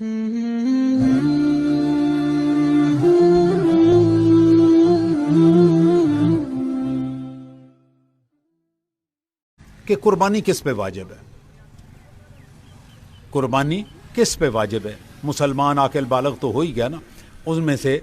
کہ قربانی کس پہ واجب ہے؟ قربانی کس پہ واجب ہے؟ مسلمان عاقل بالغ تو ہو ہی گیا نا، اس میں سے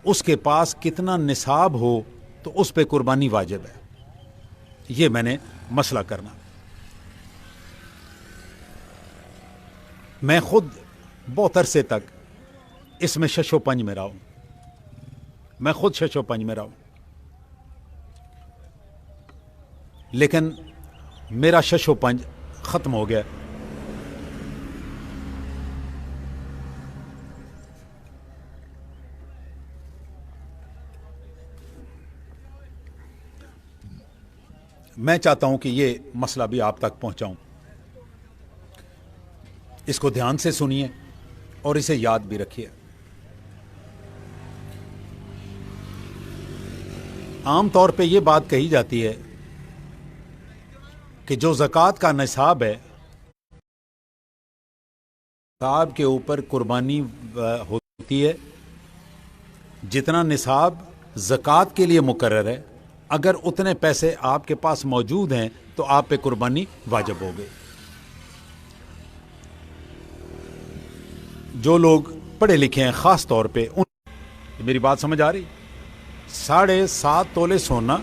اس کے پاس کتنا نصاب ہو تو اس پہ قربانی واجب ہے. یہ میں نے مسئلہ کرنا. میں خود بہت عرصے تک اس میں شش و پنج میں رہا ہوں. میں خود شش و پنج میں رہا ہوں، لیکن میرا شش و پنج ختم ہو گیا. میں چاہتا ہوں کہ یہ مسئلہ بھی آپ تک پہنچاؤں. اس کو دھیان سے سنیے اور اسے یاد بھی رکھیے. عام طور پہ یہ بات کہی جاتی ہے کہ جو زکوٰۃ کا نصاب ہے، نصاب کے اوپر قربانی ہوتی ہے. جتنا نصاب زکوٰۃ کے لیے مقرر ہے، اگر اتنے پیسے آپ کے پاس موجود ہیں تو آپ پہ قربانی واجب ہو گئی. جو لوگ پڑھے لکھے ہیں خاص طور پہ میری بات سمجھ آ رہی؟ 7.5 تولے سونا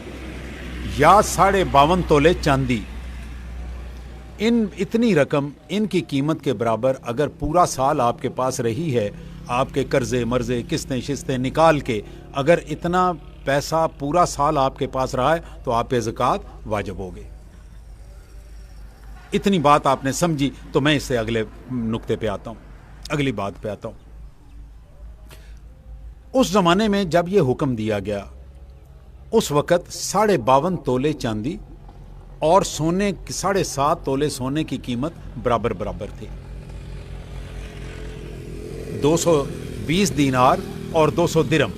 یا 52.5 تولے چاندی، اتنی رقم، ان کی قیمت کے برابر اگر پورا سال آپ کے پاس رہی ہے، آپ کے قرضے مرضے قسطیں شستیں نکال کے اگر اتنا پیسہ پورا سال آپ کے پاس رہا ہے تو آپ پہ زکوٰۃ واجب ہو گئی. اتنی بات آپ نے سمجھی تو میں اس سے اگلے نقطے پہ آتا ہوں، اگلی بات پہ آتا ہوں. اس زمانے میں جب یہ حکم دیا گیا، اس وقت 52.5 تولے چاندی اور سونے 7.5 تولے سونے کی قیمت برابر تھی. 220 دینار اور 200 درہم،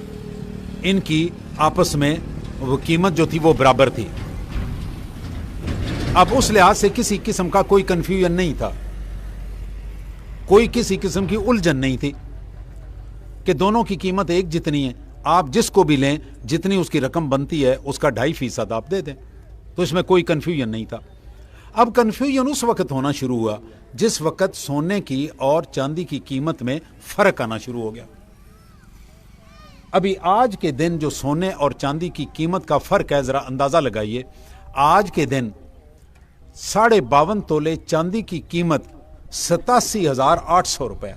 ان کی آپس میں وہ قیمت جو تھی وہ برابر تھی. اب اس لحاظ سے کسی قسم کا کوئی کنفیوژن نہیں تھا، کوئی کسی قسم کی الجھن نہیں تھی کہ دونوں کی قیمت ایک جتنی ہے، آپ جس کو بھی لیں جتنی اس کی رقم بنتی ہے اس کا 2.5% آپ دے دیں. تو اس میں کوئی کنفیوژن نہیں تھا. اب کنفیوژن اس وقت ہونا شروع ہوا جس وقت سونے کی اور چاندی کی قیمت میں فرق آنا شروع ہو گیا. ابھی آج کے دن جو سونے اور چاندی کی قیمت کا فرق ہے، ذرا اندازہ لگائیے. آج کے دن 52.5 تولے چاندی کی قیمت 87,800 روپے.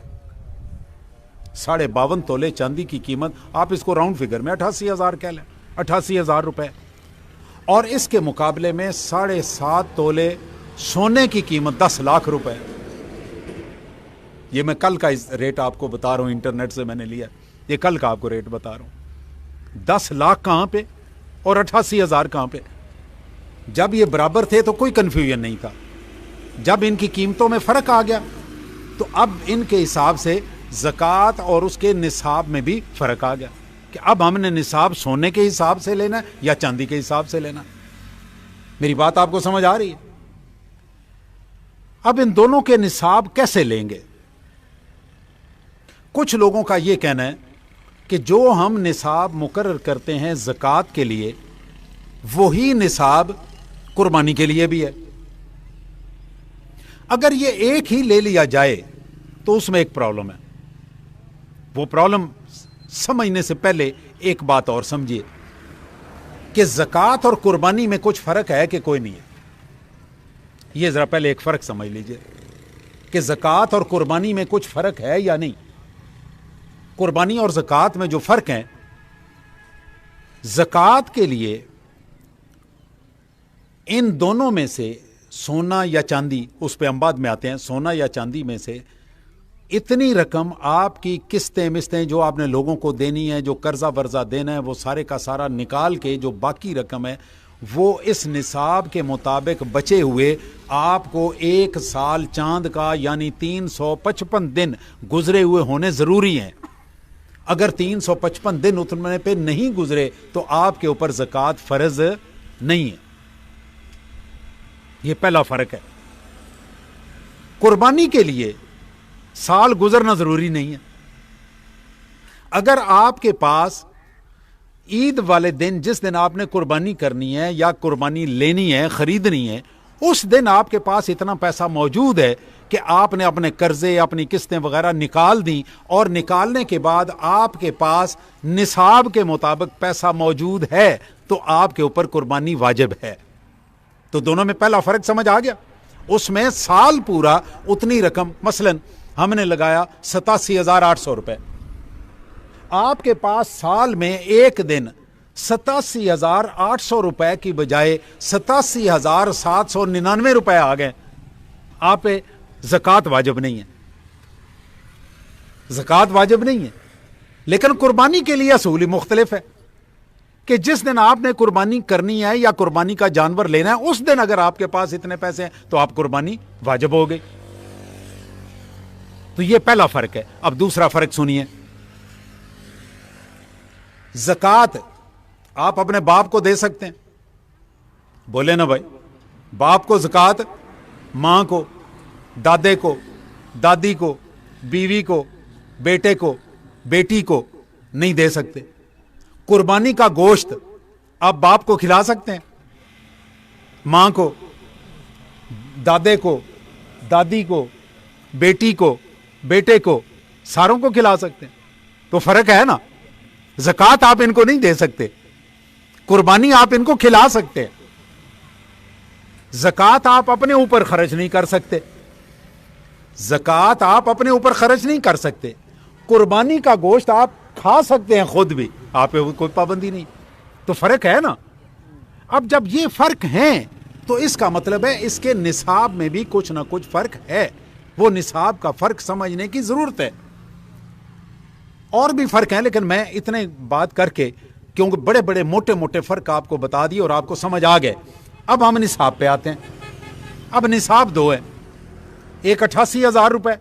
52.5 تولے چاندی کی قیمت، آپ اس کو راؤنڈ فگر میں 88,000 کہہ لیں، 88,000 روپے. اور اس کے مقابلے میں 7.5 تولے سونے کی قیمت 10 لاکھ روپے. یہ میں کل کا ریٹ آپ کو بتا رہا ہوں، انٹرنیٹ سے میں نے لیا، یہ کل کا آپ کو ریٹ بتا رہا ہوں. 10 لاکھ کہاں پہ اور 88,000 کہاں پہ؟ جب یہ برابر تھے تو کوئی کنفیوژن نہیں تھا. جب ان کی قیمتوں میں فرق آ گیا تو اب ان کے حساب سے زکوٰۃ اور اس کے نصاب میں بھی فرق آ گیا کہ اب ہم نے نصاب سونے کے حساب سے لینا ہے یا چاندی کے حساب سے لینا. میری بات آپ کو سمجھ آ رہی ہے؟ اب ان دونوں کے نصاب کیسے لیں گے؟ کچھ لوگوں کا یہ کہنا ہے کہ جو ہم نصاب مقرر کرتے ہیں زکوٰۃ کے لیے، وہی نصاب قربانی کے لیے بھی ہے. اگر یہ ایک ہی لے لیا جائے تو اس میں ایک پرابلم ہے. وہ پرابلم سمجھنے سے پہلے ایک بات اور سمجھیے کہ زکوٰۃ اور قربانی میں کچھ فرق ہے کہ کوئی نہیں ہے. یہ ذرا پہلے ایک فرق سمجھ لیجئے کہ زکوٰۃ اور قربانی میں کچھ فرق ہے یا نہیں. قربانی اور زکوٰۃ میں جو فرق ہیں، زکوٰۃ کے لیے ان دونوں میں سے سونا یا چاندی، اس پہ ہم بعد میں آتے ہیں، سونا یا چاندی میں سے اتنی رقم آپ کی قسطیں مستیں جو آپ نے لوگوں کو دینی ہے، جو قرضہ ورزہ دینا ہے، وہ سارے کا سارا نکال کے جو باقی رقم ہے وہ اس نصاب کے مطابق بچے ہوئے آپ کو 1 سال چاند کا یعنی 355 دن گزرے ہوئے ہونے ضروری ہیں. اگر 355 دن اتنے پہ نہیں گزرے تو آپ کے اوپر زکوٰۃ فرض نہیں ہے. یہ پہلا فرق ہے. قربانی کے لیے سال گزرنا ضروری نہیں ہے. اگر آپ کے پاس عید والے دن جس دن آپ نے قربانی کرنی ہے یا قربانی لینی ہے خریدنی ہے اس دن آپ کے پاس اتنا پیسہ موجود ہے کہ آپ نے اپنے قرضے اپنی قسطیں وغیرہ نکال دیں اور نکالنے کے بعد آپ کے پاس نصاب کے مطابق پیسہ موجود ہے تو آپ کے اوپر قربانی واجب ہے. تو دونوں میں پہلا فرق سمجھ آ گیا. اس میں سال پورا اتنی رقم مثلا ہم نے لگایا 87,800 روپے, آپ کے پاس سال میں ایک دن 87,800 روپے کی بجائے 87,799 روپے آ گئے, آپ پہ زکوٰۃ واجب نہیں ہے. زکوٰۃ واجب نہیں ہے, لیکن قربانی کے لیے اصول مختلف ہے کہ جس دن آپ نے قربانی کرنی ہے یا قربانی کا جانور لینا ہے اس دن اگر آپ کے پاس اتنے پیسے ہیں تو آپ قربانی واجب ہو گئی. تو یہ پہلا فرق ہے. اب دوسرا فرق سنیے. زکوٰۃ آپ اپنے باپ کو دے سکتے ہیں, بولے نا بھائی, باپ کو زکوٰۃ, ماں کو, دادے کو, دادی کو, بیوی کو, بیٹے کو, بیٹی کو نہیں دے سکتے. قربانی کا گوشت آپ باپ کو کھلا سکتے ہیں, ماں کو, دادے کو, دادی کو, بیٹی کو, بیٹے کو, ساروں کو کھلا سکتے ہیں. تو فرق ہے نا. زکوٰۃ آپ ان کو نہیں دے سکتے, قربانی آپ ان کو کھلا سکتے ہیں. زکوٰۃ آپ اپنے اوپر خرچ نہیں کر سکتے, زکوٰۃ آپ اپنے اوپر خرچ نہیں کر سکتے. قربانی کا گوشت آپ کھا سکتے ہیں خود بھی, آپ پہ کوئی پابندی نہیں. تو فرق ہے نا. اب جب یہ فرق ہیں تو اس کا مطلب ہے اس کے نصاب میں بھی کچھ نہ کچھ فرق ہے. وہ نصاب کا فرق سمجھنے کی ضرورت ہے. اور بھی فرق ہیں لیکن میں اتنے بات کر کے, کیونکہ بڑے بڑے موٹے موٹے فرق آپ کو بتا دیے اور آپ کو سمجھ آ گئے. اب ہم نصاب پہ آتے ہیں. اب نصاب دو ہے, ایک 88,000 روپے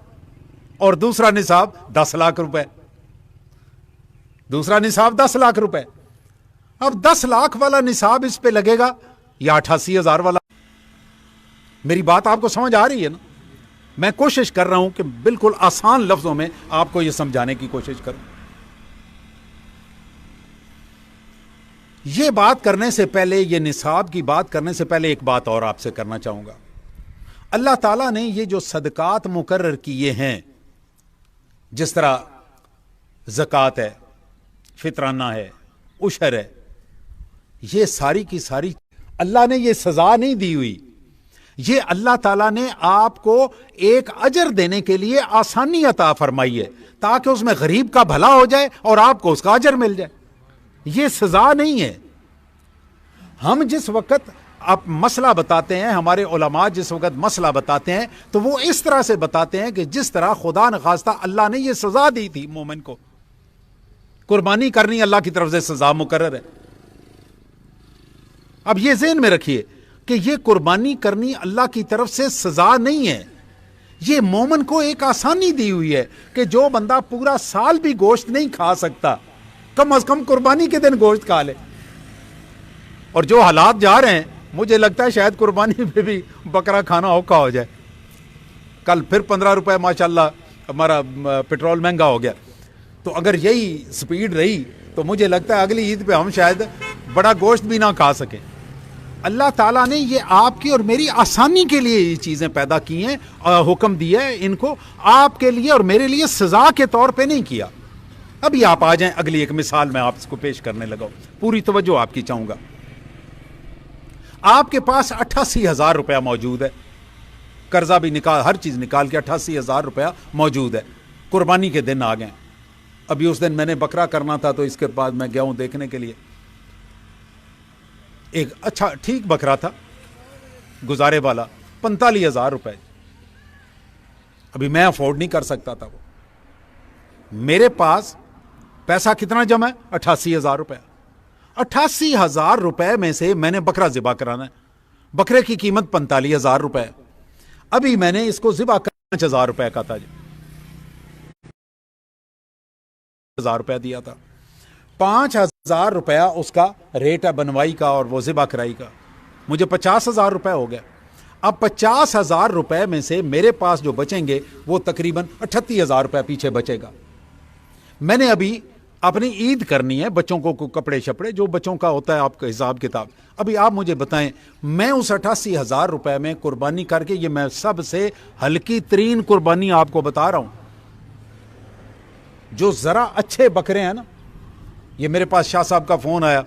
اور دوسرا نصاب 10 لاکھ روپے. دوسرا نصاب 10 لاکھ روپے. اب 10 لاکھ والا نصاب اس پہ لگے گا یا 88,000 والا؟ میری بات آپ کو سمجھ آ رہی ہے نا. میں کوشش کر رہا ہوں کہ بالکل آسان لفظوں میں آپ کو یہ سمجھانے کی کوشش کروں. یہ بات کرنے سے پہلے, یہ نصاب کی بات کرنے سے پہلے ایک بات اور آپ سے کرنا چاہوں گا. اللہ تعالیٰ نے یہ جو صدقات مقرر کیے ہیں, جس طرح زکوٰۃ ہے, فطرانہ ہے, عشر ہے, یہ ساری کی ساری اللہ نے یہ سزا نہیں دی ہوئی. یہ اللہ تعالیٰ نے آپ کو ایک اجر دینے کے لیے آسانی عطا فرمائی ہے تاکہ اس میں غریب کا بھلا ہو جائے اور آپ کو اس کا اجر مل جائے. یہ سزا نہیں ہے. ہم جس وقت آپ مسئلہ بتاتے ہیں, ہمارے علماء جس وقت مسئلہ بتاتے ہیں تو وہ اس طرح سے بتاتے ہیں کہ جس طرح خدا نخواستہ اللہ نے یہ سزا دی تھی مومن کو. قربانی کرنی اللہ کی طرف سے سزا مقرر ہے. اب یہ ذہن میں رکھیے کہ یہ قربانی کرنی اللہ کی طرف سے سزا نہیں ہے. یہ مومن کو ایک آسانی دی ہوئی ہے کہ جو بندہ پورا سال بھی گوشت نہیں کھا سکتا کم از کم قربانی کے دن گوشت کھا لے. اور جو حالات جا رہے ہیں مجھے لگتا ہے شاید قربانی پہ بھی بکرا کھانا اوکھا ہو جائے. کل پھر 15 روپے ماشاءاللہ ہمارا پیٹرول مہنگا ہو گیا. تو اگر یہی سپیڈ رہی تو مجھے لگتا ہے اگلی عید پہ ہم شاید بڑا گوشت بھی نہ کھا سکیں. اللہ تعالیٰ نے یہ آپ کی اور میری آسانی کے لیے یہ چیزیں پیدا کی ہیں, حکم دیا ہے ان کو آپ کے لیے اور میرے لیے سزا کے طور پہ نہیں کیا. ابھی آپ آ جائیں, اگلی ایک مثال میں آپ کو پیش کرنے لگا. پوری توجہ آپ کی چاہوں گا. آپ کے پاس 88,000 روپیہ موجود ہے, قرضہ بھی نکال, ہر چیز نکال کے 88,000 روپیہ موجود ہے. قربانی کے دن آ گئے. ابھی اس دن میں نے بکرا کرنا تھا تو اس کے بعد میں گیا ہوں دیکھنے کے لیے. ایک اچھا ٹھیک بکرا تھا, گزارے والا, 45,000 روپے. ابھی میں افورڈ نہیں کر سکتا تھا. وہ میرے پاس پیسہ کتنا جمع ہے؟ 88,000 روپے. 88,000 روپے میں سے میں نے بکرا ذبح کرانا ہے. بکرے کی قیمت 45,000 روپے. ابھی میں نے اس کو ذبح کرنا 5,000 روپے کا تھا جی, 1,000 روپے دیا تھا. 5,000 روپیہ اس کا ریٹ ہے بنوائی کا اور وہ ذبح کرائی کا. مجھے 50,000 روپے ہو گیا. اب 50,000 روپے میں سے میرے پاس جو بچیں گے وہ تقریباً 38,000 روپے پیچھے بچے گا. میں نے ابھی اپنی عید کرنی ہے, بچوں کو کپڑے شپڑے جو بچوں کا ہوتا ہے آپ کا حساب کتاب. ابھی آپ مجھے بتائیں, میں اس 88,000 روپے میں قربانی کر کے, یہ میں سب سے ہلکی ترین قربانی آپ کو بتا رہا ہوں, جو ذرا اچھے بکرے ہیں نا, یہ میرے پاس شاہ صاحب کا فون آیا,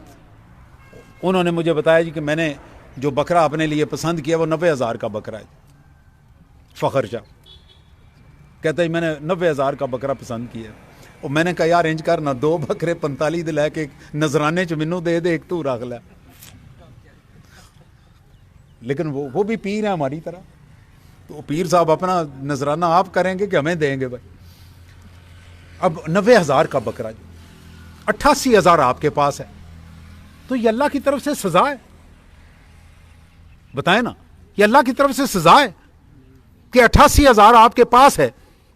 انہوں نے مجھے بتایا جی کہ میں نے جو بکرا اپنے لیے پسند کیا وہ 90,000 کا بکرا ہے. فخر شاہ کہتا ہے میں نے 90,000 کا بکرا پسند کیا. اور میں نے کہا یار انج کرنا 2 بکرے 45 دے لے کے نذرانے چ مینوں دے دے, ایک تو رکھ لے. لیکن وہ بھی پیر ہیں ہماری طرح, تو پیر صاحب اپنا نذرانہ آپ کریں گے کہ ہمیں دیں گے بھائی. اب 90,000 کا بکرا, 88,000 آپ کے پاس ہے, تو یہ اللہ کی طرف سے سزا ہے. بتائیں نا, یہ اللہ کی طرف سے سزا ہے کہ 88,000 آپ کے پاس ہے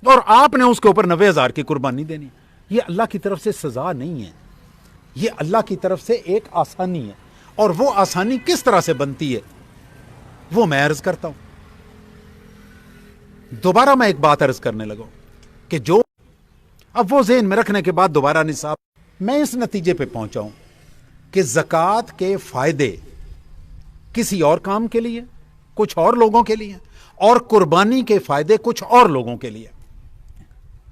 اور آپ نے اس کے اوپر 90,000 کی قربانی دینی. یہ اللہ کی طرف سے سزا نہیں ہے, یہ اللہ کی طرف سے ایک آسانی ہے. اور وہ آسانی کس طرح سے بنتی ہے وہ میں عرض کرتا ہوں. دوبارہ میں ایک بات عرض کرنے لگا کہ جو اب وہ ذہن میں رکھنے کے بعد دوبارہ نصاب, میں اس نتیجے پہ پہنچا ہوں کہ زکوٰۃ کے فائدے کسی اور کام کے لیے, کچھ اور لوگوں کے لیے, اور قربانی کے فائدے کچھ اور لوگوں کے لیے.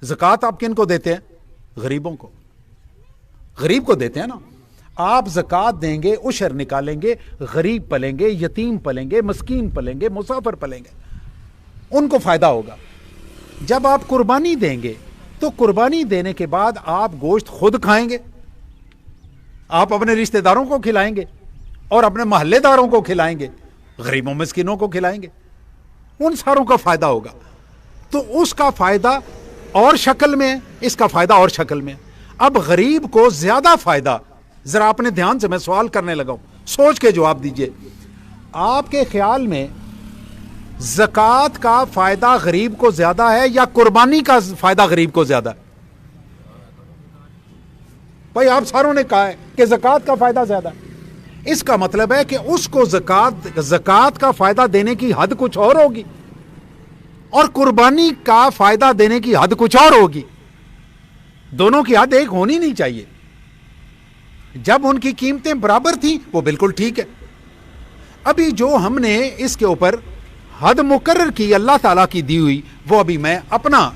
زکوٰۃ آپ کن کو دیتے ہیں؟ غریبوں کو. غریب کو دیتے ہیں نا. آپ زکوٰۃ دیں گے, عشر نکالیں گے, غریب پلیں گے, یتیم پلیں گے, مسکین پلیں گے, مسافر پلیں گے, ان کو فائدہ ہوگا. جب آپ قربانی دیں گے تو قربانی دینے کے بعد آپ گوشت خود کھائیں گے, آپ اپنے رشتہ داروں کو کھلائیں گے اور اپنے محلے داروں کو کھلائیں گے, غریبوں مسکینوں کو کھلائیں گے, ان ساروں کا فائدہ ہوگا. تو اس کا فائدہ اور شکل میں ہے, اس کا فائدہ اور شکل میں ہے. اب غریب کو زیادہ فائدہ, ذرا اپنے دھیان سے میں سوال کرنے لگا ہوں, سوچ کے جواب دیجئے. آپ کے خیال میں زکوٰۃ کا فائدہ غریب کو زیادہ ہے یا قربانی کا فائدہ غریب کو زیادہ ہے؟ بھائی آپ ساروں نے کہا ہے کہ زکوٰۃ کا فائدہ زیادہ ہے. اس کا مطلب ہے کہ اس کو زکوٰۃ کا فائدہ دینے کی حد کچھ اور ہوگی اور قربانی کا فائدہ دینے کی حد کچھ اور ہوگی. دونوں کی حد ایک ہونی نہیں چاہیے. جب ان کی قیمتیں برابر تھیں وہ بالکل ٹھیک ہے. ابھی جو ہم نے اس کے اوپر حد مقرر کی اللہ تعالیٰ کی دی ہوئی, وہ ابھی میں اپنا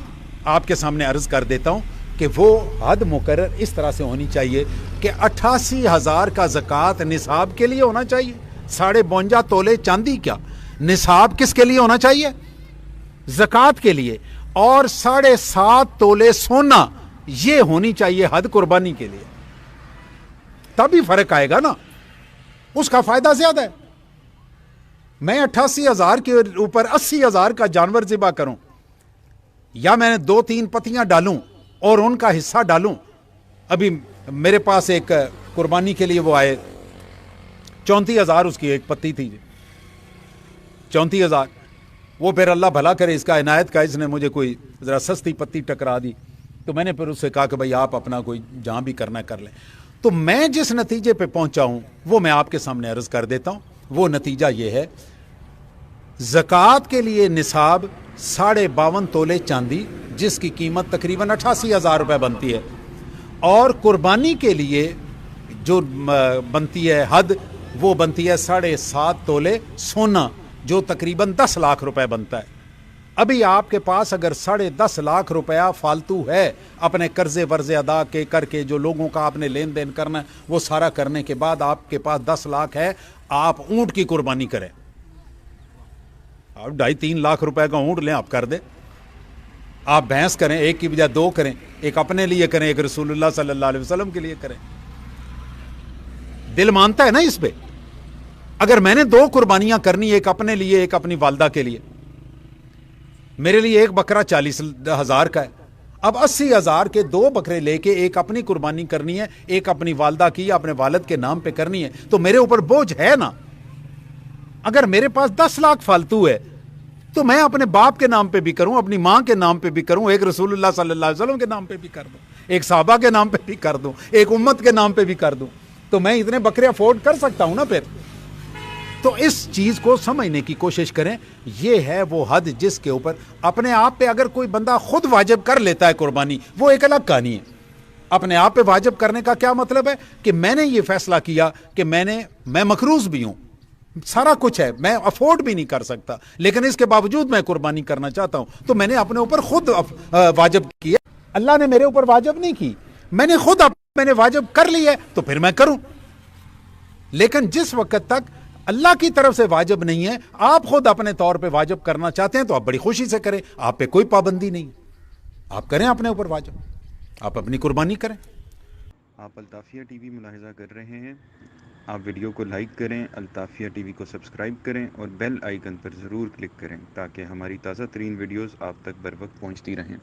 آپ کے سامنے عرض کر دیتا ہوں کہ وہ حد مقرر اس طرح سے ہونی چاہیے کہ 88,000 کا زکوٰۃ نصاب کے لیے ہونا چاہیے. 52.5 تولے چاندی کیا نصاب کس کے لیے ہونا چاہیے؟ زکوٰۃ کے لیے. اور 7.5 تولے سونا یہ ہونی چاہیے حد قربانی کے لیے. تب ہی فرق آئے گا نا, اس کا فائدہ زیادہ ہے. میں 88,000 کے اوپر 80,000 کا جانور ذبح کروں, یا میں نے 2-3 پتیاں ڈالوں اور ان کا حصہ ڈالوں. ابھی میرے پاس ایک قربانی کے لیے وہ آئے, 34,000 اس کی ایک پتی تھی, 34,000. وہ پھر اللہ بھلا کرے اس کا عنایت کا, اس نے مجھے کوئی ذرا سستی پتی ٹکرا دی, تو میں نے پھر اس سے کہا کہ بھائی آپ اپنا کوئی جہاں بھی کرنا کر لیں. تو میں جس نتیجے پہ پہنچا ہوں وہ میں آپ کے سامنے عرض کر دیتا ہوں. وہ نتیجہ یہ ہے, زکوٰۃ کے لیے نصاب 52.5 تولے چاندی جس کی قیمت تقریباً 88,000 روپے بنتی ہے, اور قربانی کے لیے جو بنتی ہے حد وہ بنتی ہے 7.5 تولے سونا جو تقریباً 10 لاکھ روپے بنتا ہے. ابھی آپ کے پاس اگر 10.5 لاکھ روپیہ فالتو ہے اپنے قرضے ورضے ادا کے کر کے, جو لوگوں کا آپ نے لین دین کرنا ہے وہ سارا کرنے کے بعد آپ کے پاس 10 لاکھ ہے, آپ اونٹ کی قربانی کریں. آپ 2.5-3 لاکھ روپے کا اونٹ لیں, آپ کر دیں. آپ بھینس کریں, ایک کی بجائے 2 کریں, ایک اپنے لیے کریں, ایک رسول اللہ صلی اللہ علیہ وسلم کے لیے کریں. دل مانتا ہے نا اس پہ. اگر میں نے 2 قربانیاں کرنی, ایک اپنے لیے ایک اپنی والدہ کے لیے, میرے لیے ایک بکرا 40,000 کا ہے, اب 80,000 کے 2 بکرے لے کے ایک اپنی قربانی کرنی ہے, ایک اپنی والدہ کی اپنے والد کے نام پہ کرنی ہے, تو میرے اوپر بوجھ ہے نا. اگر میرے پاس 10 لاکھ فالتو ہے تو میں اپنے باپ کے نام پہ بھی کروں, اپنی ماں کے نام پہ بھی کروں, ایک رسول اللہ صلی اللہ علیہ وسلم کے نام پہ بھی کر دوں, ایک صحابہ کے نام پہ بھی کر دوں, ایک امت کے نام پہ بھی کر دوں, تو میں اتنے بکرے افورڈ کر سکتا ہوں نا پھر. تو اس چیز کو سمجھنے کی کوشش کریں. یہ ہے وہ حد جس کے اوپر اپنے آپ پہ اگر کوئی بندہ خود واجب کر لیتا ہے قربانی, وہ ایک الگ کہانی ہے. اپنے آپ پہ واجب کرنے کا کیا مطلب ہے کہ میں نے یہ فیصلہ کیا کہ میں مقروض بھی ہوں, سارا کچھ ہے, میں افورڈ بھی نہیں کر سکتا, لیکن اس کے باوجود میں قربانی کرنا چاہتا ہوں, تو میں نے اپنے اوپر خود واجب کیا. اللہ نے میرے اوپر واجب نہیں کی, میں نے خود میں نے واجب کر لی ہے تو پھر میں کروں. لیکن جس وقت تک اللہ کی طرف سے واجب نہیں ہے, آپ خود اپنے طور پہ واجب کرنا چاہتے ہیں تو آپ بڑی خوشی سے کریں, آپ پہ کوئی پابندی نہیں, آپ کریں اپنے اوپر واجب, آپ اپنی قربانی کریں. آپ الطافیہ ٹی وی ملاحظہ کر رہے ہیں. آپ ویڈیو کو لائک کریں, الطافیہ ٹی وی کو سبسکرائب کریں اور بیل آئیکن پر ضرور کلک کریں تاکہ ہماری تازہ ترین ویڈیوز آپ تک بر وقت پہنچتی رہیں.